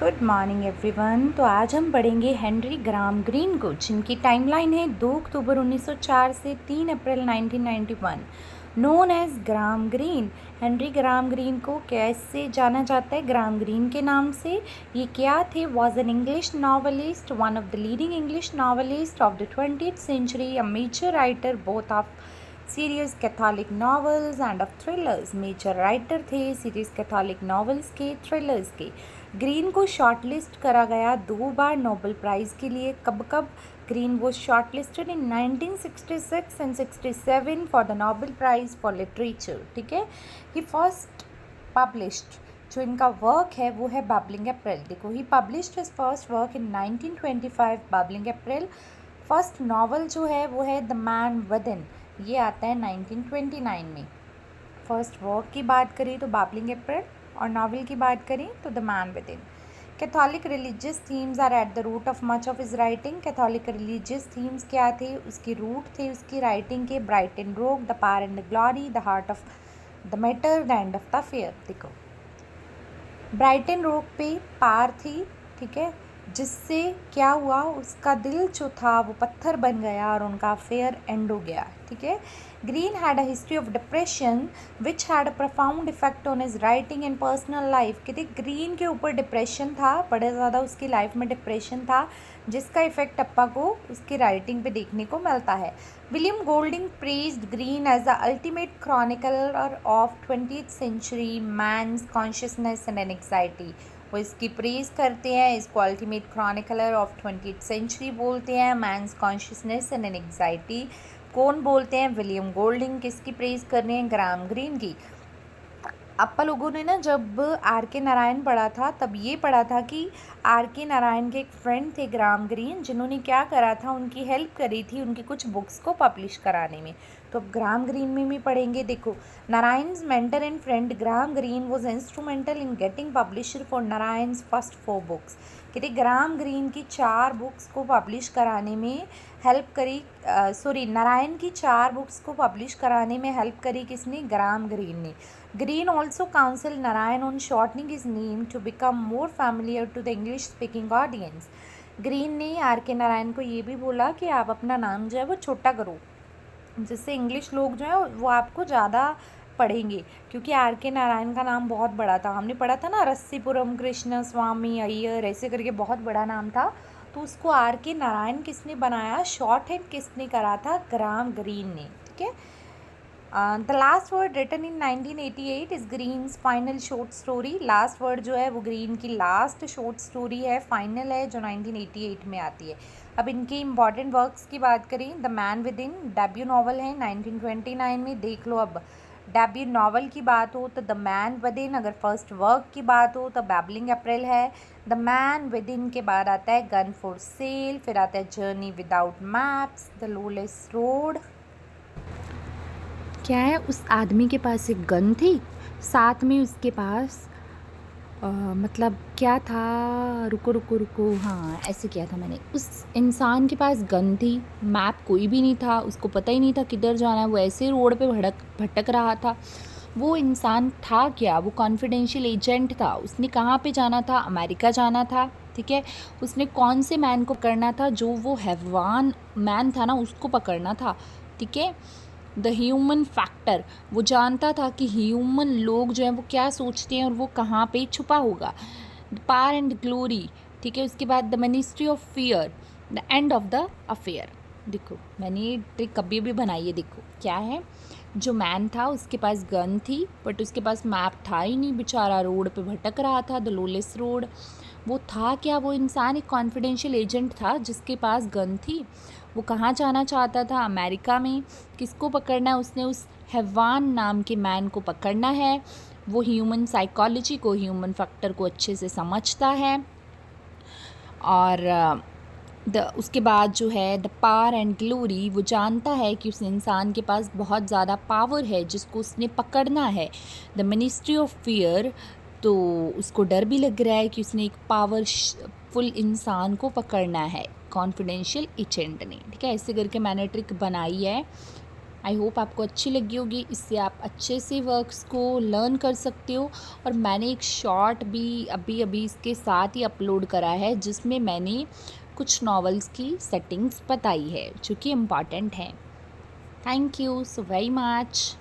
Good morning everyone. तो आज हम पढ़ेंगे हेनरी ग्राम ग्रीन को, जिनकी टाइमलाइन है 2 अक्टूबर 1904 से 3 अप्रैल 1991। Known as gram green. Henry ग्राम ग्रीन को कैसे जाना जाता है? ग्राम ग्रीन के नाम से। ये क्या थे? Was an English novelist, one of the leading English novelist of the 20th century, a major writer both of serious Catholic novels and of thrillers. Major writer थे सीरियस कैथोलिक नॉवेल्स के, thrillers के। Greene को shortlist करा गया 2 बार Nobel prize के लिए। कब कब? Green was shortlisted in 1966 and 67 for the Nobel prize for literature. ठीक है। ही फर्स्ट पब्लिश्ड, जो इनका वर्क है वो है बबलिंग अप्रैल। देखो, he published his first work in 1925, bubbling April. First novel जो है वो है द मैन विद इन, ये आता है 1929 में। फर्स्ट वर्क की बात करें तो बबलिंग अप्रैल, और नावल की बात करें तो the man within. Catholic religious themes are at the root of much of his writing. Catholic religious themes क्या थे? उसकी रूट थे उसकी राइटिंग के। Brighton rock, the power and the glory, the heart of the matter, the end of the affair. देखो, Brighton rock पे पार थी, ठीक है, जिससे क्या हुआ, उसका दिल जो था वो पत्थर बन गया और उनका अफेयर एंड हो गया। ठीक है। Green had a history of depression which had a profound effect on his writing and personal life. कहते ग्रीन के ऊपर डिप्रेशन था, बड़ा ज़्यादा उसकी लाइफ में डिप्रेशन था, जिसका इफेक्ट अप्पा को उसकी राइटिंग पे देखने को मिलता है। William Golding praised Greene as the ultimate chronicler of 20th century man's consciousness and anxiety. वो इसकी प्रेज करते हैं, इसको ultimate chronicler of 20th century बोलते हैं, मैन्स कॉन्शियसनेस एंड एंग्जाइटी। कौन बोलते हैं? William Golding. किसकी प्रेज कर रहे हैं? ग्राम ग्रीन की। अप्पा लोगों ने ना जब आर के नारायण पढ़ा था तब ये पढ़ा था कि आर के नारायण के एक फ्रेंड थे ग्राम ग्रीन, जिन्होंने क्या करा था, उनकी हेल्प करी थी उनकी कुछ बुक्स को पब्लिश कराने में। तो अब ग्राम ग्रीन में भी पढ़ेंगे। देखो, Narayan's mentor and friend Graham Greene was instrumental in getting publisher for Narayan's first 4 books. कहते ग्राम ग्रीन की 4 बुक्स को पब्लिश कराने में हेल्प करी, नारायण की 4 बुक्स को पब्लिश कराने में हेल्प करी किसने? ग्राम ग्रीन ने। Green also counseled Narayan on shortening his name to become more familiar to the English speaking audience. Green ने आर के नारायण को ये भी बोला कि आप अपना नाम जो है वो छोटा करो, जिससे इंग्लिश लोग जो है वो आपको ज़्यादा पढ़ेंगे, क्योंकि आर के नारायण का नाम बहुत बड़ा था। हमने पढ़ा था ना, रस्सीपुरम कृष्ण स्वामी अय्यर, ऐसे करके बहुत बड़ा नाम था। तो उसको आर के नारायण किसने बनाया? शॉर्ट हैंड किसने करा था? ग्राम ग्रीन ने। ठीक है। The last word written in 1988 is Greene's final short story. Last word जो है वो ग्रीन की लास्ट शॉर्ट स्टोरी है, फाइनल है, जो 1988 में आती है। अब इनके इंपॉर्टेंट वर्क्स की बात करें, the man with in debut novel है 1929 में। देख लो, अब डेब्यू नावल की बात हो तो द मैन विद इन, अगर फर्स्ट वर्क की बात हो तो बबलिंग अप्रैल है। द मैन विद इन के बाद आता है गन फॉर सेल, फिर आता है journey without maps, the lawless road. क्या है? उस आदमी के पास एक गन थी, साथ में उसके पास मतलब क्या था, रुको रुको रुको, हाँ ऐसे किया था मैंने। उस इंसान के पास गन थी, मैप कोई भी नहीं था, उसको पता ही नहीं था किधर जाना है, वो ऐसे रोड पे भटक रहा था। वो इंसान था क्या? वो कॉन्फिडेंशियल एजेंट था। उसने कहाँ पे जाना था? अमेरिका जाना था। ठीक है। उसने कौन से मैन को पकड़ना था? जो वो हैवान मैन था ना, उसको पकड़ना था। ठीक है। द ह्यूमन फैक्टर, वो जानता था कि ह्यूमन लोग जो हैं वो क्या सोचते हैं और वो कहाँ पे छुपा होगा। द पावर एंड ग्लोरी, ठीक है। उसके बाद the ministry of fear, the end of the affair. देखो, मैंने ट्रिक कभी भी बनाई है। देखो क्या है, जो मैन था उसके पास गन थी, बट उसके पास मैप था ही नहीं, बेचारा रोड पे भटक रहा था, द लोलेस रोड। वो था क्या? वो इंसान एक कॉन्फिडेंशियल एजेंट था जिसके पास गन थी। वो कहाँ जाना चाहता था? अमेरिका में। किसको पकड़ना है उसने? उस हैवान नाम के मैन को पकड़ना है। वो ह्यूमन साइकोलॉजी को, ह्यूमन फैक्टर को अच्छे से समझता है। और उसके बाद जो है द पावर एंड ग्लोरी, वो जानता है कि उस इंसान के पास बहुत ज़्यादा पावर है जिसको उसने पकड़ना है। द मिनिस्ट्री ऑफ फियर, तो उसको डर भी लग रहा है कि उसने एक पावरफुल इंसान को पकड़ना है, कॉन्फिडेंशियल एजेंट ने। ठीक है, ऐसे करके मैंने ट्रिक बनाई है। आई होप आपको अच्छी लगी होगी, इससे आप अच्छे से वर्क्स को लर्न कर सकते हो। और मैंने एक शॉर्ट भी अभी इसके साथ ही अपलोड करा है, जिसमें मैंने कुछ नॉवेल्स की सेटिंग्स बताई है जो कि इम्पॉर्टेंट हैं। Thank you so very much.